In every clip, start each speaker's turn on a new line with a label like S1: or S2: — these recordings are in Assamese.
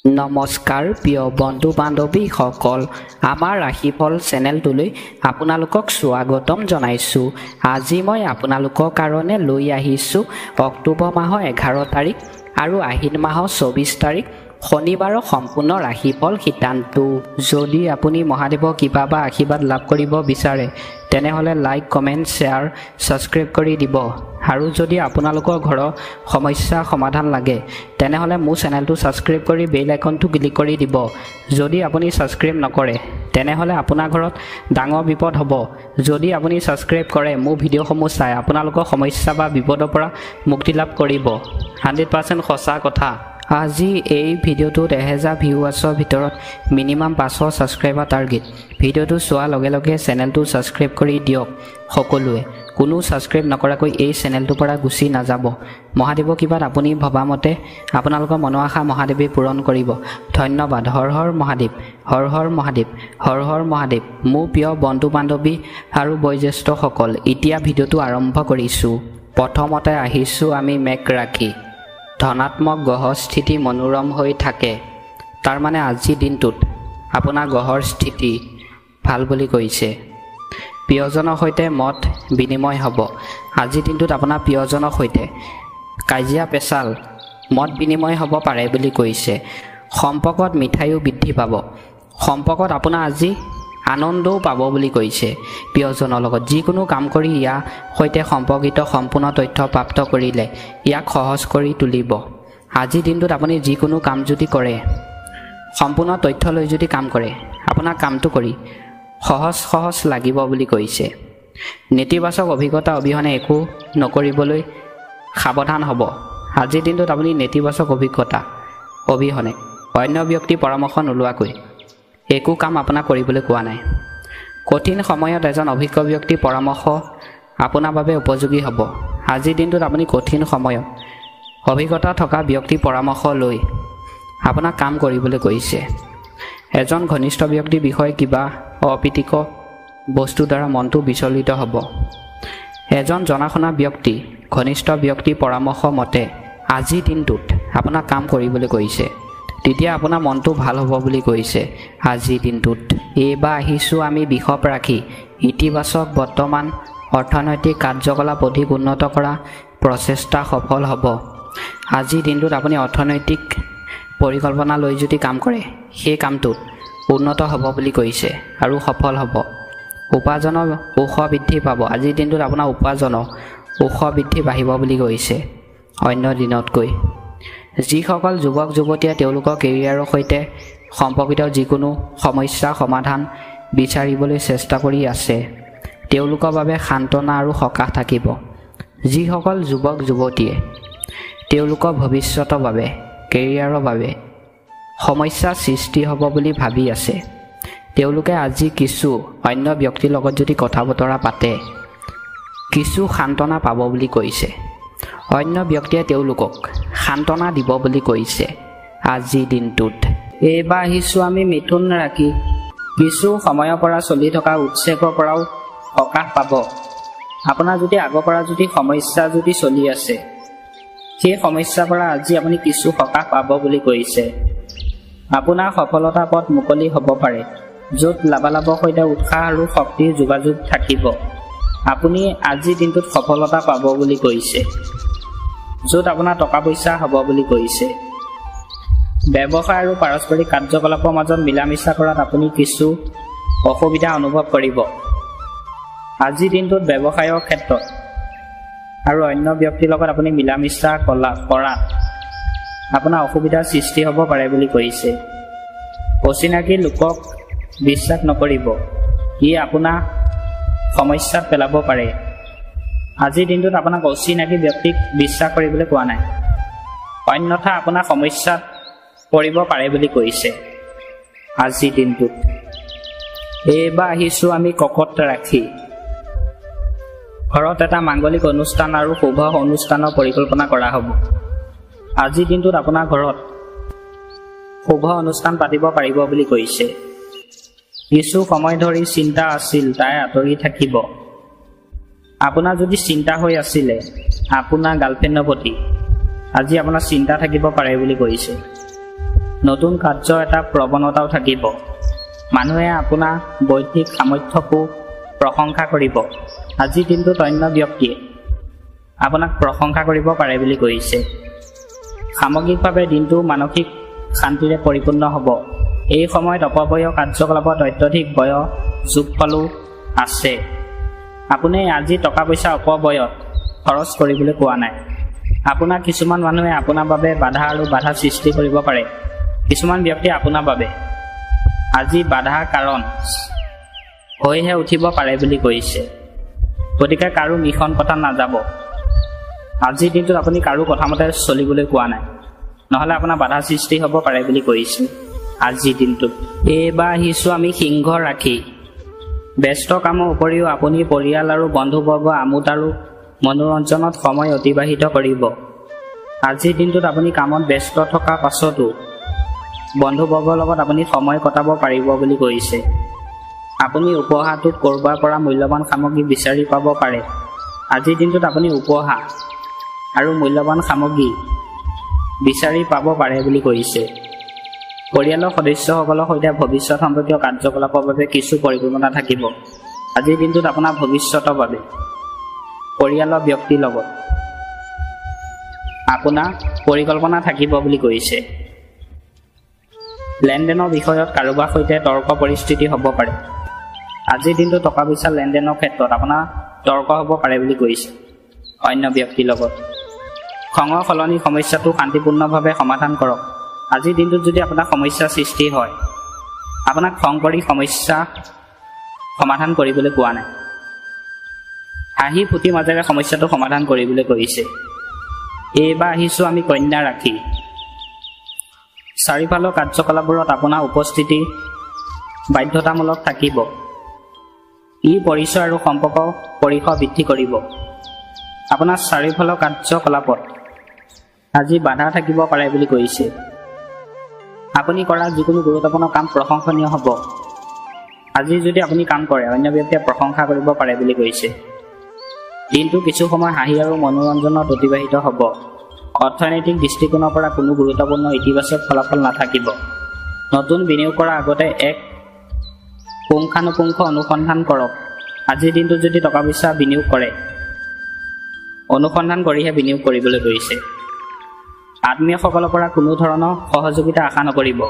S1: নমস্কাৰ প্ৰিয় বন্ধু বান্ধৱী সকল আমাৰ ৰাশিফল চেনেলটোলৈ আপোনালোকক স্বাগতম জনাইছোঁ। আজি মই আপোনালোকৰ কাৰণে লৈ আহিছোঁ অক্টোবৰ মাহৰ 11 তাৰিখ আৰু আহিন মাহৰ 24 তাৰিখ শনিবাৰৰ সম্পূৰ্ণ ৰাশিফল সিদ্ধান্তটো। যদি আপুনি মহাদেৱৰ কৃপা বা আশীৰ্বাদ লাভ কৰিব বিচাৰে তেনেহ'লে লাইক কমেণ্ট শ্বেয়াৰ ছাবস্ক্ৰাইব কৰি দিব। আৰু যদি আপোনালোকৰ ঘৰৰ সমস্যা সমাধান লাগে তেনেহ'লে মোৰ চেনেলটো ছাবস্ক্ৰাইব কৰি বেল আইকনটো ক্লিক কৰি দিব। যদি আপুনি ছাবস্ক্ৰাইব নকৰে তেনেহ'লে আপোনাৰ ঘৰত ডাঙৰ বিপদ হ'ব। যদি আপুনি ছাবস্ক্ৰাইব কৰে মোৰ ভিডিঅ'সমূহ চাই আপোনালোকৰ সমস্যা বা বিপদৰ পৰা মুক্তি লাভ কৰিব। 100% সঁচা কথা। আজি এই ভিডিঅ'টোত 1000 ভিউৱাৰ্ছৰ ভিতৰত মিনিমাম 500 ছাবস্ক্ৰাইবাৰ টাৰ্গেট। ভিডিঅ'টো চোৱাৰ লগে লগে চেনেলটো ছাবস্ক্ৰাইব কৰি দিয়ক সকলোৱে। কোনো ছাবস্ক্ৰাইব নকৰাকৈ এই চেনেলটোৰ পৰা গুচি নাযাব। মহাদেৱৰ কৃপাত আপুনি ভবামতে আপোনালোকৰ মনৰ আশা মহাদেৱে পূৰণ কৰিব। ধন্যবাদ। হৰ হৰ মহাদেৱ, হৰ হৰ মহাদেৱ, হৰ হৰ মহাদেৱ। মোৰ প্ৰিয় বন্ধু বান্ধৱী আৰু বয়োজ্যেষ্ঠসকল, এতিয়া ভিডিঅ'টো আৰম্ভ কৰিছোঁ। প্ৰথমতে আহিছোঁ আমি মেঘ ৰাশি। ধনাত্মক গ্ৰহৰ স্থিতি মনোৰম হৈ থাকে। তাৰমানে আজিৰ দিনটোত আপোনাৰ গ্ৰহৰ স্থিতি ভাল বুলি কৈছে। প্ৰিয়জনৰ সৈতে মত বিনিময় হ'ব। আজিৰ দিনটোত আপোনাৰ প্ৰিয়জনৰ সৈতে কাজিয়া পেচাল মত বিনিময় হ'ব পাৰে বুলি কৈছে। সম্পৰ্কত মিঠাইও বৃদ্ধি পাব। সম্পৰ্কত আপোনাৰ আজি আনন্দও পাব বুলি কৈছে। প্ৰিয়জনৰ লগত যিকোনো কাম কৰি ইয়াৰ সৈতে সম্পৰ্কিত সম্পূৰ্ণ তথ্য প্ৰাপ্ত কৰিলে ইয়াক সহজ কৰি তুলিব। আজিৰ দিনটোত আপুনি যিকোনো কাম যদি কৰে, সম্পূৰ্ণ তথ্য লৈ যদি কাম কৰে, আপোনাৰ কামটো কৰি সহজ লাগিব বুলি কৈছে। নেতিবাচক অভিজ্ঞতা অবিহনে একো নকৰিবলৈ সাৱধান হ'ব। আজিৰ দিনটোত আপুনি নেতিবাচক অভিজ্ঞতা অবিহনে অন্য ব্যক্তিৰ পৰামৰ্শ নোলোৱাকৈ একো কাম আপোনাক কৰিবলৈ কোৱা নাই। কঠিন সময়ত এজন অভিজ্ঞ ব্যক্তিৰ পৰামৰ্শ আপোনাৰ বাবে উপযোগী হ'ব। আজিৰ দিনটোত আপুনি কঠিন সময়ত অভিজ্ঞতা থকা ব্যক্তিৰ পৰামৰ্শ লৈ আপোনাক কাম কৰিবলৈ কৈছে। এজন ঘনিষ্ঠ ব্যক্তিৰ বিষয়ে কিবা অপ্ৰীতিকৰ বস্তুৰ দ্বাৰা মনটো বিচলিত হ'ব। এজন জনাশুনা ব্যক্তি ঘনিষ্ঠ ব্যক্তিৰ পৰামৰ্শ মতে আজিৰ দিনটোত আপোনাক কাম কৰিবলৈ কৈছে। তেতিয়া আপোনাৰ মনটো ভাল হ'ব বুলি কৈছে আজিৰ দিনটোত। এইবাৰ আহিছোঁ আমি বৃষভ ৰাশি। ইতিবাচক বৰ্তমান অৰ্থনৈতিক কাৰ্যকলাপ অধিক উন্নত কৰা প্ৰচেষ্টা সফল হ'ব। আজিৰ দিনটোত আপুনি অৰ্থনৈতিক পৰিকল্পনা লৈ যদি কাম কৰে সেই কামটোত উন্নত হ'ব বুলি কৈছে আৰু সফল হ'ব। উপাৰ্জনৰ উৎস বৃদ্ধি পাব। আজিৰ দিনটোত আপোনাৰ উপাৰ্জনৰ উৎস বৃদ্ধি বাঢ়িব বুলি কৈছে অন্য দিনতকৈ। যিসকল যুৱক যুৱতীয়ে তেওঁলোকৰ কেৰিয়াৰৰ সৈতে সম্পৰ্কিত যিকোনো সমস্যাৰ সমাধান বিচাৰিবলৈ চেষ্টা কৰি আছে তেওঁলোকৰ বাবে সান্তনা আৰু সকাহ থাকিব। যিসকল যুৱক যুৱতীয়ে তেওঁলোকৰ ভৱিষ্যতৰ বাবে কেৰিয়াৰৰ বাবে সমস্যাৰ সৃষ্টি হ'ব বুলি ভাবি আছে তেওঁলোকে আজি কিছু অন্য ব্যক্তিৰ লগত যদি কথা বতৰা পাতে কিছু সান্তনা পাব বুলি কৈছে। অন্য ব্যক্তিয়ে তেওঁলোকক সান্তনা দিব বুলি কৈছে আজিৰ দিনটোত। এইবাৰ আহিছোঁ আমি মিথুন ৰাশি। কিছু সময়ৰ পৰা চলি থকা উৎসেকৰ পৰাও সকাহ পাব। আপোনাৰ যদি আগৰ পৰা যদি সমস্যা যদি চলি আছে সেই সমস্যাৰ পৰা আজি আপুনি কিছু সকাহ পাব বুলি কৈছে। আপোনাৰ সফলতাৰ পথ মুকলি হ'ব পাৰে য'ত লাভালাভৰ সৈতে উৎসাহ আৰু শক্তিৰ যোগাযোগ থাকিব। আপুনি আজিৰ দিনটোত সফলতা পাব বুলি কৈছে য'ত আপোনাৰ টকা পইচা হ'ব বুলি কৈছে। ব্যৱসায় আৰু পাৰস্পৰিক কাৰ্যকলাপৰ মাজত মিলা মিছা কৰাত আপুনি কিছু অসুবিধা অনুভৱ কৰিব। আজিৰ দিনটোত ব্যৱসায়ৰ ক্ষেত্ৰত আৰু অন্য ব্যক্তিৰ লগত আপুনি মিলা মিছা কৰাত আপোনাৰ অসুবিধাৰ সৃষ্টি হ'ব পাৰে বুলি কৈছে। অচিনাকি লোকক বিশ্বাস নকৰিব, ই আপোনাৰ সমস্যাত পেলাব পাৰে। আজিৰ দিনটোত আপোনাক অচিনাকি ব্যক্তিক বিশ্বাস কৰিবলৈ কোৱা নাই, অন্যথা আপোনাৰ সমস্যাত পৰিব পাৰে বুলি কৈছে আজিৰ দিনটোত। এইবাৰ আহিছোঁ আমি কৰ্কট ৰাশি। ঘৰত এটা মাংগলিক অনুষ্ঠান আৰু শুভ অনুষ্ঠানৰ পৰিকল্পনা কৰা হ'ব। আজিৰ দিনটোত আপোনাৰ ঘৰত শুভ অনুষ্ঠান পাতিব পাৰিব বুলি কৈছে। কিছু সময় ধৰি চিন্তা আছিল তাই আঁতৰি থাকিব। আপোনাৰ যদি চিন্তা হৈ আছিলে আপোনাৰ গাৰ্লফ্ৰেণ্ডৰ প্ৰতি আজি আপোনাৰ চিন্তা থাকিব পাৰে বুলি কৈছে। নতুন কাৰ্য এটা প্ৰৱণতাও থাকিব। মানুহে আপোনাৰ বৌদ্ধিক সামৰ্থ্যকো প্ৰশংসা কৰিব। আজিৰ দিনটোত অন্য ব্যক্তিয়ে আপোনাক প্ৰশংসা কৰিব পাৰে বুলি কৈছে। সামগ্ৰিকভাৱে দিনটো মানসিক শান্তিৰে পৰিপূৰ্ণ হ'ব। এই সময়ত অপব্যয় কাৰ্যকলাপত অত্যধিক ব্যয় যোগফলো আছে। আপুনি আজি টকা পইচা অপব্যয়ত খৰচ কৰিবলৈ কোৱা নাই। আপোনাৰ কিছুমান মানুহে আপোনাৰ বাবে বাধা আৰু বাধা সৃষ্টি কৰিব পাৰে। কিছুমান ব্যক্তি আপোনাৰ বাবে আজি বাধাৰ কাৰণ হৈহে উঠিব পাৰে বুলি কৈছে। গতিকে কাৰো মিখন কথা নাযাব। আজিৰ দিনটোত আপুনি কাৰো কথামতে চলিবলৈ কোৱা নাই, নহ'লে আপোনাৰ বাধা সৃষ্টি হ'ব পাৰে বুলি কৈছে। আজিৰ দিনটোত এইবাৰ আহিছোঁ আমি সিংহ ৰাখি। ব্যস্ত কামৰ উপৰিও আপুনি পৰিয়াল আৰু বন্ধুবৰ্গ আমোদ আৰু মনোৰঞ্জনত সময় অতিবাহিত কৰিব। আজিৰ দিনটোত আপুনি কামত ব্যস্ত থকাৰ পাছতো বন্ধুবৰ্গৰ লগত আপুনি সময় কটাব পাৰিব বুলি কৈছে। আপুনি উপহাৰটোত ক'ৰবাৰ পৰা মূল্যৱান সামগ্ৰী বিচাৰি পাব পাৰে। আজিৰ দিনটোত আপুনি উপহাৰ আৰু মূল্যৱান সামগ্ৰী বিচাৰি পাব পাৰে বুলি কৈছে। পৰিয়ালৰ সদস্যসকলৰ সৈতে ভৱিষ্যত সম্পৰ্কীয় কাৰ্যকলাপৰ বাবে কিছু পৰিকল্পনা থাকিব। আজিৰ দিনটোত আপোনাৰ ভৱিষ্যতৰ বাবে পৰিয়ালৰ ব্যক্তিৰ লগত আপোনাৰ পৰিকল্পনা থাকিব বুলি কৈছে। লেনদেনৰ বিষয়ত কাৰোবাৰ সৈতে তৰ্ক পৰিস্থিতি হ'ব পাৰে। আজিৰ দিনটো টকা পইচা লেনদেনৰ ক্ষেত্ৰত আপোনাৰ তৰ্ক হ'ব পাৰে বুলি কৈছে অন্য ব্যক্তিৰ লগত। খঙৰ সলনি সমস্যাটো শান্তিপূৰ্ণভাৱে সমাধান কৰক। আজিৰ দিনটোত যদি আপোনাৰ সমস্যাৰ সৃষ্টি হয়, আপোনাক খং কৰি সমস্যা সমাধান কৰিবলৈ কোৱা নাই। হাঁহি ফুটি মাজেৰে সমস্যাটো সমাধান কৰিবলৈ কৈছে। এইবাৰ আহিছোঁ আমি কন্যা ৰাখি। চাৰিওফালৰ কাৰ্যকলাপবোৰত আপোনাৰ উপস্থিতি বাধ্যতামূলক থাকিব। ই পৰিচয় আৰু সম্পৰ্ক পৰিসৰ বৃদ্ধি কৰিব। আপোনাৰ চাৰিওফালৰ কাৰ্যকলাপত আজি বাধা থাকিব পাৰে বুলি কৈছে। আপুনি কৰা যিকোনো গুৰুত্বপূৰ্ণ কাম প্ৰশংসনীয় হ'ব। আজি যদি আপুনি কাম কৰে, অন্য ব্যক্তিয়ে প্ৰশংসা কৰিব পাৰে বুলি কৈছে। দিনটো কিছু সময় হাঁহি আৰু মনোৰঞ্জনত অতিবাহিত হ'ব। অৰ্থনৈতিক দৃষ্টিকোণৰ পৰা কোনো গুৰুত্বপূৰ্ণ ইতিবাচক ফলাফল নাথাকিব। নতুন বিনিয়োগ কৰাৰ আগতে এক পুংখানুপুংখ অনুসন্ধান কৰক। আজিৰ দিনটোত যদি টকা পইচা বিনিয়োগ কৰে, অনুসন্ধান কৰিহে বিনিয়োগ কৰিবলৈ কৈছে। আত্মীয়সকলৰ পৰা কোনো ধৰণৰ সহযোগিতা আশা নকৰিব।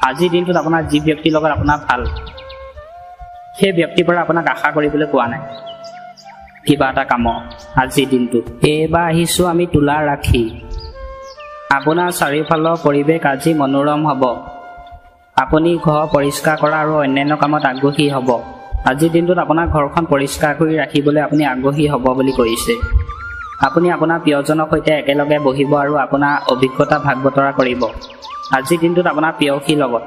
S1: আজিৰ দিনটোত আপোনাৰ যি ব্যক্তিৰ লগত আপোনাৰ ভাল, সেই ব্যক্তিৰ পৰা আপোনাক আশা কৰিবলৈ কোৱা নাই কিবা এটা কামৰ আজিৰ দিনটোত। এইবাৰ আহিছোঁ আমি তুলা ৰাখি। আপোনাৰ চাৰিওফালৰ পৰিৱেশ আজি মনোৰম হ'ব। আপুনি ঘৰ পৰিষ্কাৰ কৰা আৰু অন্যান্য কামত আগ্ৰহী হ'ব। আজিৰ দিনটোত আপোনাৰ ঘৰখন পৰিষ্কাৰ কৰি ৰাখিবলৈ আপুনি আগ্ৰহী হ'ব বুলি কৈছে। আপুনি আপোনাৰ প্ৰিয়জনৰ সৈতে একেলগে বহিব আৰু আপোনাৰ অভিজ্ঞতা ভাগ বতৰা কৰিব। আজিৰ দিনটোত আপোনাৰ প্ৰিয়সীৰ লগত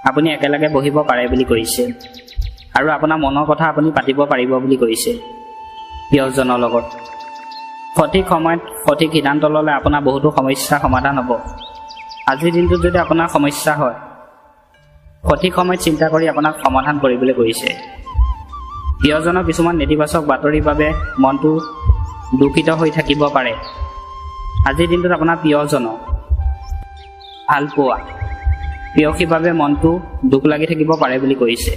S1: আপুনি একেলগে বহিব পাৰে বুলি কৈছে আৰু আপোনাৰ মনৰ কথা আপুনি পাতিব পাৰিব বুলি কৈছে প্ৰিয়জনৰ লগত। সঠিক সময়ত সঠিক সিদ্ধান্ত ল'লে আপোনাৰ বহুতো সমস্যা সমাধান হ'ব। আজিৰ দিনটোত যদি আপোনাৰ সমস্যা হয়, সঠিক সময়ত চিন্তা কৰি আপোনাক সমাধান কৰিবলৈ কৈছে। প্ৰিয়জনৰ কিছুমান নেতিবাচক বাতৰিৰ বাবে মনটো দুখিত হৈ থাকিব পাৰে। আজিৰ দিনটোত আপোনাৰ প্ৰিয়জনক ভাল পোৱা প্ৰিয়সীৰ বাবে মনটো দুখ লাগি থাকিব পাৰে বুলি কৈছে।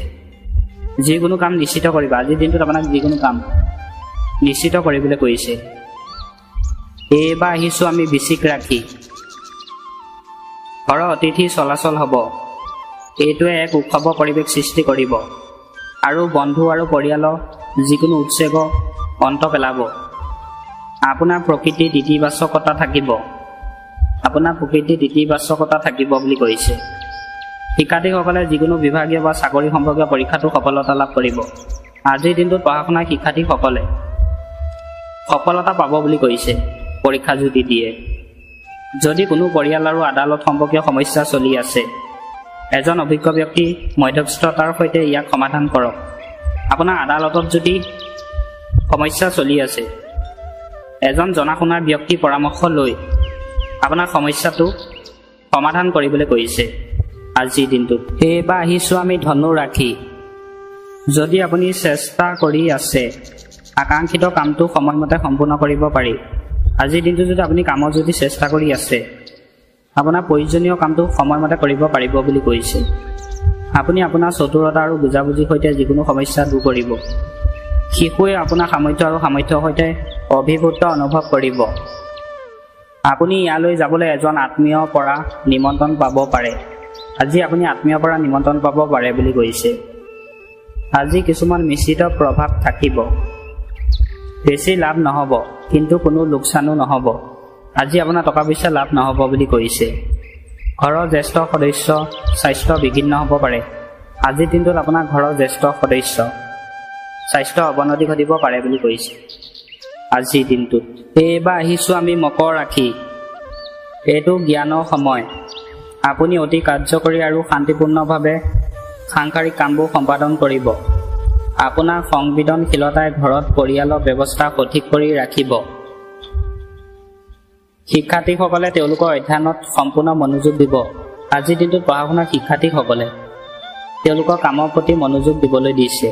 S1: যিকোনো কাম নিশ্চিত কৰিবা। আজিৰ দিনটোত আপোনাক যিকোনো কাম নিশ্চিত কৰিবলৈ কৈছে। এইবাৰ আহিছোঁ আমি বৃশ্চিক ৰাখি। ঘৰৰ অতিথি চলাচল হ'ব। এইটোৱে এক উৎসৱৰ পৰিৱেশ সৃষ্টি কৰিব আৰু বন্ধু আৰু পৰিয়ালৰ যিকোনো উৎসৱৰ অন্ত পেলাব। আপোনাৰ প্ৰকৃতিৰ ইতিবাচকতা থাকিব বুলি কৈছে। শিক্ষাৰ্থীসকলে যিকোনো বিভাগীয় বা চাকৰি সম্পৰ্কীয় পৰীক্ষাতো সফলতা লাভ কৰিব। আজিৰ দিনটোত পঢ়া শুনা শিক্ষাৰ্থীসকলে সফলতা পাব বুলি কৈছে পৰীক্ষা যদি দিয়ে। যদি কোনো পৰিয়াল আৰু আদালত সম্পৰ্কীয় সমস্যা চলি আছে, এজন অভিজ্ঞ ব্যক্তি মধ্যস্থতাৰ সৈতে ইয়াক সমাধান কৰক। আপোনাৰ আদালতত যদি সমস্যা চলি আছে, এজন জনা শুনাৰ ব্যক্তিৰ পৰামৰ্শ লৈ আপোনাৰ সমস্যাটো সমাধান কৰিবলৈ কৈছে আজিৰ দিনটোত। এইবাৰ আহিছোঁ আমি ধনু ৰাখি। যদি আপুনি চেষ্টা কৰি আছে, আকাংক্ষিত কামটো সময়মতে সম্পূৰ্ণ কৰিব পাৰি। আজিৰ দিনটো যদি আপুনি কামত যদি চেষ্টা কৰি আছে, আপোনাৰ প্ৰয়োজনীয় কামটো সময়মতে কৰিব পাৰিব বুলি কৈছে। আপুনি আপোনাৰ চতুৰতা আৰু বুজাবুজিৰ সৈতে যিকোনো সমস্যা দূৰ কৰিব। শিশুৱে আপোনাৰ সামৰ্থ্য আৰু সামৰ্থ্যৰ সৈতে অভিভূত অনুভৱ কৰিব। আপুনি ইয়ালৈ যাবলৈ এজন আত্মীয়ৰ পৰা নিমন্ত্ৰণ পাব পাৰে। আজি আপুনি আত্মীয়ৰ পৰা নিমন্ত্ৰণ পাব পাৰে বুলি কৈছে। আজি কিছুমান মিশ্ৰিত প্ৰভাৱ থাকিব। বেছি লাভ নহ'ব, কিন্তু কোনো লোকচানো নহ'ব। আজি আপোনাৰ টকা পইচা লাভ নহ'ব বুলি কৈছে। ঘৰৰ জ্যেষ্ঠ সদস্য স্বাস্থ্য বিঘ্নিত হ'ব পাৰে। আজিৰ দিনটোত আপোনাৰ ঘৰৰ জ্যেষ্ঠ সদস্য স্বাস্থ্য অৱনতি ঘটিব পাৰে বুলি কৈছে। আজিৰ দিনটোত এইবাৰ আহিছোঁ আমি মকৰ ৰাশি। এইটো জ্ঞানৰ সময়। আপুনি অতি কাৰ্যকৰী আৰু শান্তিপূৰ্ণভাৱে সাংসাৰিক কামবোৰ সম্পাদন কৰিব। আপোনাৰ সংবেদনশীলতাই ঘৰত পৰিয়ালৰ ব্যৱস্থা সঠিক কৰি ৰাখিব। শিক্ষাৰ্থীসকলে তেওঁলোকৰ অধ্যয়নত সম্পূৰ্ণ মনোযোগ দিব। আজিৰ দিনটোত পঢ়া শুনাৰ শিক্ষাৰ্থীসকলে তেওঁলোকৰ কামৰ প্ৰতি মনোযোগ দিবলৈ দিছে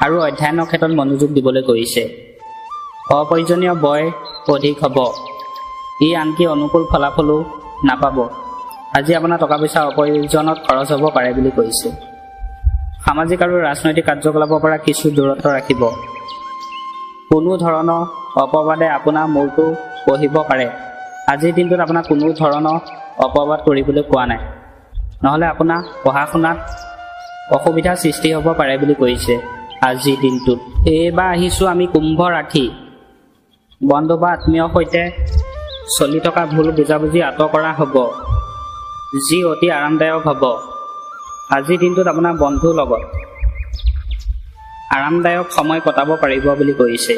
S1: আৰু অধ্যয়নৰ ক্ষেত্ৰত মনোযোগ দিবলৈ কৈছে। অপ্ৰয়োজনীয় ব্যয় অধিক হ'ব। ই আনকি অনুকূল ফলাফলো নাপাব। আজি আপোনাৰ টকা পইচা অপ্ৰয়োজনত খৰচ হ'ব পাৰে বুলি কৈছে। সামাজিক আৰু ৰাজনৈতিক কাৰ্যকলাপৰ পৰা কিছু দূৰত্ব ৰাখিব। কোনো ধৰণৰ অপবাদে আপোনাৰ মূৰটো বহিব পাৰে। আজিৰ দিনটোত আপোনাৰ কোনো ধৰণৰ অপবাদ কৰিবলৈ কোৱা নাই, নহ'লে আপোনাৰ পঢ়া শুনাত অসুবিধাৰ সৃষ্টি হ'ব পাৰে বুলি কৈছে। আজিৰ দিনটোত এইবাৰ আহিছোঁ আমি কুম্ভ ৰাশি। বন্ধু বা আত্মীয়ৰ সৈতে চলি থকা ভুল বুজাবুজি আঁতৰ কৰা হ'ব, যি অতি আৰামদায়ক হ'ব। আজিৰ দিনটোত আপোনাৰ বন্ধুৰ লগত আৰামদায়ক সময় কটাব পাৰিব বুলি কৈছে।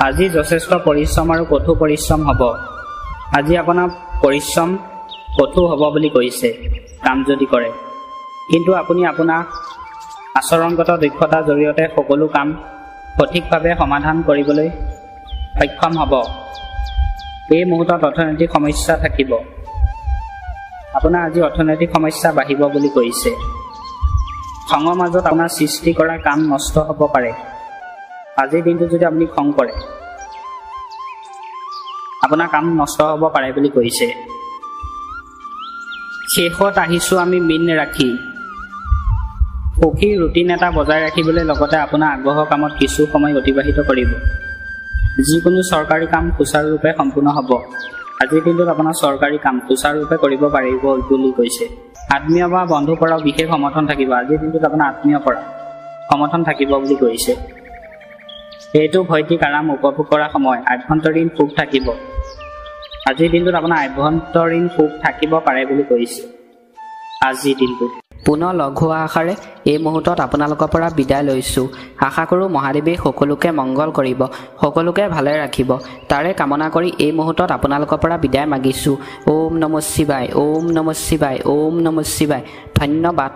S1: আজি যথেষ্ট পৰিশ্ৰম আৰু কঠোৰ পৰিশ্ৰম হ'ব। আজি আপোনাৰ পৰিশ্ৰম কঠোৰ হ'ব বুলি কৈছে কাম যদি কৰে, কিন্তু আপুনি আপোনাৰ আচৰণগত দক্ষতাৰ জৰিয়তে সকলো কাম সঠিকভাৱে সমাধান কৰিবলৈ সক্ষম হ'ব। এই মুহূৰ্তত অৰ্থনৈতিক সমস্যা থাকিব। আপোনাৰ আজি অৰ্থনৈতিক সমস্যা বাঢ়িব বুলি কৈছে। খঙৰ মাজত আপোনাৰ সৃষ্টি কৰা কাম নষ্ট হ'ব পাৰে। আজিৰ দিনটো যদি আপুনি খং কৰে, আপোনাৰ কাম নষ্ট হ'ব পাৰে বুলি কৈছে। শেষত আহিছোঁ আমি মীন ৰাশি। সুখী ৰুটিন এটা বজাই ৰাখিবলৈ লগতে আপোনাৰ আগ্ৰহৰ কামত কিছু সময় অতিবাহিত কৰিব। যিকোনো চৰকাৰী কাম সুচাৰুৰূপে সম্পূৰ্ণ হ'ব। আজিৰ দিনটোত আপোনাৰ চৰকাৰী কাম সুচাৰুৰূপে কৰিব পাৰিব বুলি কৈছে। আত্মীয় বা বন্ধুৰ পৰাও বিশেষ সমৰ্থন থাকিব। আজিৰ দিনটোত আপোনাৰ আত্মীয়ৰ পৰা সমৰ্থন থাকিব বুলি কৈছে। এইটো ভৌতিক আৰাম উপভোগ কৰা সময়। আভ্যন্তৰীণ সুখ থাকিব। আজিৰ দিনটোত আপোনাৰ আভ্যন্তৰীণ সুখ থাকিব পাৰে বুলি কৈছে। আজিৰ দিনটোত পুনৰ লগ হোৱা আশাৰে এই মুহূৰ্তত আপোনালোকৰ পৰা বিদায় লৈছোঁ। আশা কৰোঁ মহাদেৱে সকলোকে মংগল কৰিব, সকলোকে ভালে ৰাখিব, তাৰে কামনা কৰি এই মুহূৰ্তত আপোনালোকৰ পৰা বিদায় মাগিছোঁ। ওম নমঃ শিৱায়, ওম নমঃ শিৱায়, ওম নমঃ শিৱায়। ধন্যবাদ।